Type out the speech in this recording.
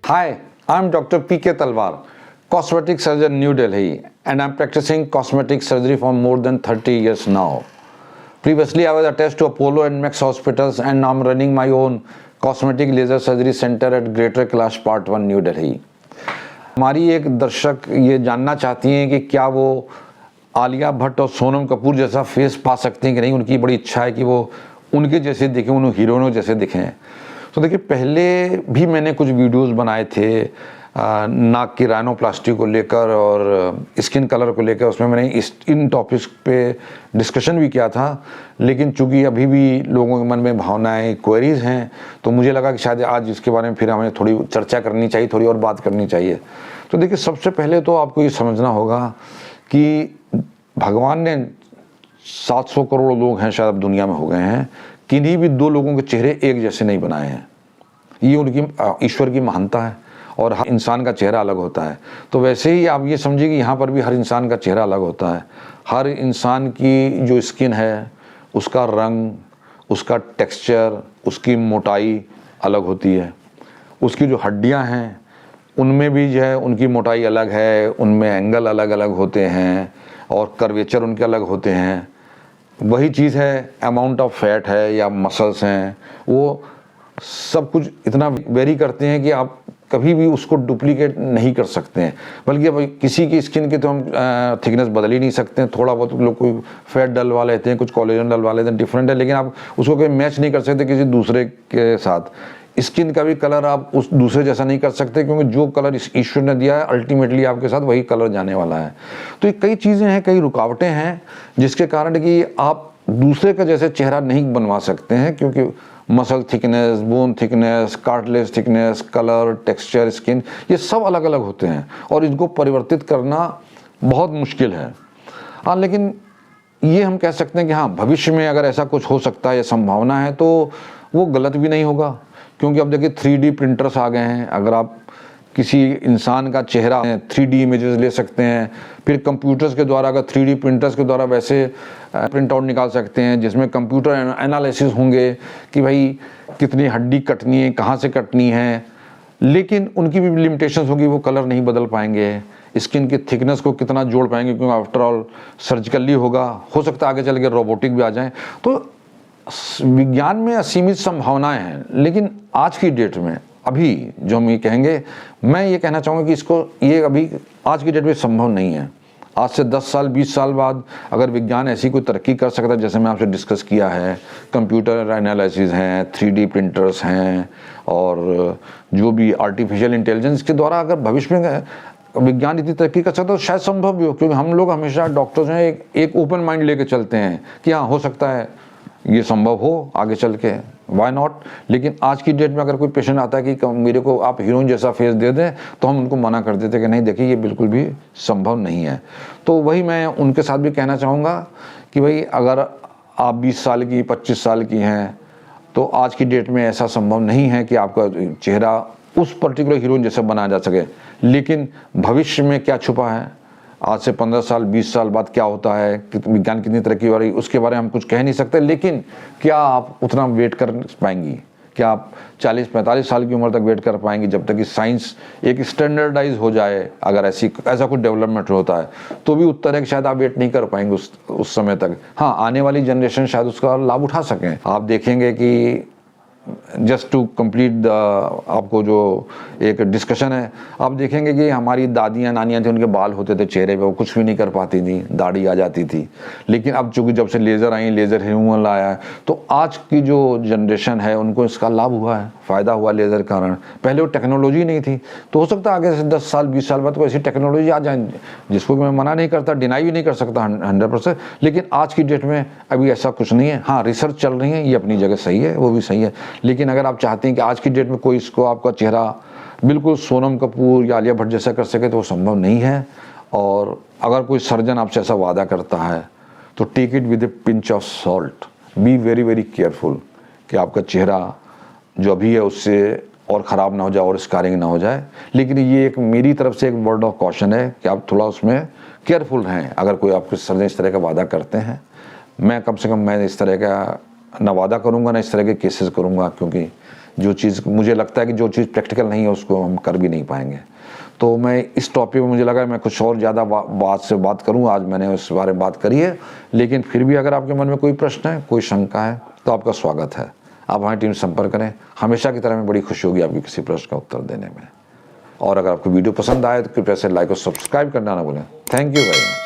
Hi, I'm Dr. P.K. Talwar, cosmetic surgeon, New Delhi, and I'm practicing cosmetic surgery for more than 30 years now. Previously, I was attached to Apollo and Max hospitals, and I'm running my own cosmetic laser surgery center at Greater Kailash Part 1, New Delhi. हमारी एक दर्शक ये जानना चाहती हैं कि क्या वो आलिया भट्ट और सोनम कपूर जैसा फेस पा सकती हैं कि नहीं। उनकी बड़ी इच्छा है कि वो उनके जैसे दिखें, उन हीरोइनों जैसे दिखें। तो देखिए, पहले भी मैंने कुछ वीडियोस बनाए थे नाक की राइनोप्लास्टी को लेकर और स्किन कलर को लेकर। उसमें मैंने इन टॉपिक्स पे डिस्कशन भी किया था, लेकिन चूंकि अभी भी लोगों के मन में भावनाएं, क्वेरीज हैं, तो मुझे लगा कि शायद आज इसके बारे में फिर हमें थोड़ी चर्चा करनी चाहिए, थोड़ी और बात करनी चाहिए। तो देखिए, सबसे पहले तो आपको ये समझना होगा कि भगवान ने 700 करोड़ लोग हैं शायद अब दुनिया में हो गए हैं, किन्हीं भी दो लोगों के चेहरे एक जैसे नहीं बनाए हैं। ये उनकी ईश्वर की महानता है और हर इंसान का चेहरा अलग होता है। तो वैसे ही आप ये समझिए कि यहाँ पर भी हर इंसान का चेहरा अलग होता है। हर इंसान की जो स्किन है, उसका रंग, उसका टेक्सचर, उसकी मोटाई अलग होती है। उसकी जो हड्डियाँ हैं उनमें भी जो है उनकी मोटाई अलग है, उनमें एंगल अलग अलग होते हैं और कर्वेचर उनके अलग होते हैं। वही चीज़ है अमाउंट ऑफ फैट है या मसल्स हैं, वो सब कुछ इतना वेरी करते हैं कि आप कभी भी उसको डुप्लीकेट नहीं कर सकते हैं। बल्कि अब किसी की स्किन की तो हम थिकनेस बदल ही नहीं सकते हैं। थोड़ा बहुत लोग कोई फैट डलवा लेते हैं, कुछ कोलेजन डलवा लेते हैं, डिफरेंट है, लेकिन आप उसको कोई मैच नहीं कर सकते किसी दूसरे के साथ। स्किन का भी कलर आप उस दूसरे जैसा नहीं कर सकते, क्योंकि जो कलर इस ईश्वर ने दिया है अल्टीमेटली आपके साथ वही कलर जाने वाला है। तो ये कई चीज़ें हैं, कई रुकावटें हैं जिसके कारण कि आप दूसरे का जैसे चेहरा नहीं बनवा सकते हैं, क्योंकि muscle thickness, bone thickness, cartilage thickness, colour, texture, skin, ये सब अलग अलग होते हैं और इनको परिवर्तित करना बहुत मुश्किल है। हाँ, लेकिन ये हम कह सकते हैं कि हाँ, भविष्य में अगर ऐसा कुछ हो सकता है या संभावना है तो वो गलत भी नहीं होगा, क्योंकि अब देखिए 3D प्रिंटर्स आ गए हैं। अगर आप किसी इंसान का चेहरा 3D इमेजेस ले सकते हैं, फिर कंप्यूटर्स के द्वारा, अगर 3D प्रिंटर्स के द्वारा वैसे प्रिंट आउट निकाल सकते हैं जिसमें कंप्यूटर एनालिसिस होंगे कि भाई कितनी हड्डी कटनी है, कहाँ से कटनी है। लेकिन उनकी भी लिमिटेशंस होगी, वो कलर नहीं बदल पाएंगे, स्किन की थिकनेस को कितना जोड़ पाएंगे, क्योंकि आफ्टर ऑल सर्जिकली होगा। हो सकता है आगे चल के रोबोटिक भी आ जाए। तो विज्ञान में असीमित संभावनाएं हैं, लेकिन आज की डेट में अभी जो हम ये कहेंगे, मैं ये कहना चाहूँगा कि इसको ये अभी आज की डेट में संभव नहीं है। आज से 10 साल 20 साल बाद अगर विज्ञान ऐसी कोई तरक्की कर सकता है, जैसे मैं आपसे डिस्कस किया है, कंप्यूटर एनालिसिस हैं, 3D प्रिंटर्स हैं और जो भी आर्टिफिशियल इंटेलिजेंस के द्वारा अगर भविष्य में विज्ञान इतनी तरक्की कर सकता है तो शायद संभव भी हो। क्योंकि हम लोग हमेशा डॉक्टर्स हैं एक ओपन माइंड लेके चलते हैं कि हाँ, हो सकता है ये संभव हो आगे चल के, वाई नॉट। लेकिन आज की डेट में अगर कोई पेशेंट आता है कि मेरे को आप हीरोइन जैसा फेस दे दें, तो हम उनको मना कर देते हैं कि नहीं, देखिए ये बिल्कुल भी संभव नहीं है। तो वही मैं उनके साथ भी कहना चाहूँगा कि भाई अगर आप 20 साल की 25 साल की हैं तो आज की डेट में ऐसा संभव नहीं है कि आपका चेहरा उस पर्टिकुलर हीरोइन जैसा बनाया जा सके। लेकिन भविष्य में क्या छुपा है, आज से 15 साल 20 साल बाद क्या होता है, विज्ञान कितनी तरक्की हो रही है, उसके बारे में हम कुछ कह नहीं सकते। लेकिन क्या आप उतना वेट कर पाएंगी? क्या आप 40-45 साल की उम्र तक वेट कर पाएंगी, जब तक कि साइंस एक स्टैंडर्डाइज हो जाए? अगर ऐसा कुछ डेवलपमेंट होता है तो भी उत्तर है कि शायद आप वेट नहीं कर पाएंगे उस समय तक। हाँ, आने वाली जनरेशन शायद उसका लाभ उठा सकें। आप देखेंगे कि जस्ट टू कंप्लीट आपको जो एक डिस्कशन है, आप देखेंगे कि हमारी दादियाँ नानियाँ थी, उनके बाल होते थे चेहरे पे, वो कुछ भी नहीं कर पाती थी, दाढ़ी आ जाती थी। लेकिन अब चूंकि जब से लेज़र आई, लेज़र रिमूवल आया है, तो आज की जो जनरेशन है उनको इसका लाभ हुआ है, फ़ायदा हुआ लेज़र के कारण। पहले वो टेक्नोलॉजी नहीं थी, तो हो सकता है आगे से 10 साल 20 साल बाद कोई ऐसी टेक्नोलॉजी आ जाए जिसको मैं मना नहीं करता, डिनाई भी नहीं कर सकता 100%। लेकिन आज की डेट में अभी ऐसा कुछ नहीं है। हाँ, रिसर्च चल रही है, ये अपनी जगह सही है, वो भी सही है। लेकिन अगर आप चाहते हैं कि आज की डेट में कोई इसको आपका चेहरा बिल्कुल सोनम कपूर या आलिया भट्ट जैसा कर सके, तो वो संभव नहीं है। और अगर कोई सर्जन आपसे ऐसा वादा करता है तो take it with a pinch of salt, be very very careful कि आपका चेहरा जो अभी है उससे और ख़राब ना हो जाए और स्कारिंग ना हो जाए। लेकिन ये एक मेरी तरफ से एक वर्ड ऑफ कॉशन है कि आप थोड़ा उसमें केयरफुल हैं। अगर कोई आपके सर्जन इस तरह का वादा करते हैं, मैं कम से कम मैं इस तरह का ना वादा करूँगा ना इस तरह के केसेस करूँगा, क्योंकि जो चीज़ मुझे लगता है कि जो चीज़ प्रैक्टिकल नहीं है उसको हम कर भी नहीं पाएंगे। तो मैं इस टॉपिक में मुझे लगा मैं कुछ और ज़्यादा बात करूँ, आज मैंने उस बारे में बात करी है। लेकिन फिर भी अगर आपके मन में कोई प्रश्न है, कोई शंका है, तो आपका स्वागत है, आप हमारी टीम से संपर्क करें। हमेशा की तरह में बड़ी खुशी होगी आपकी किसी प्रश्न का उत्तर देने में। और अगर आपको वीडियो पसंद आए तो कृपया से लाइक और सब्सक्राइब करना ना भूलें। Thank you very much.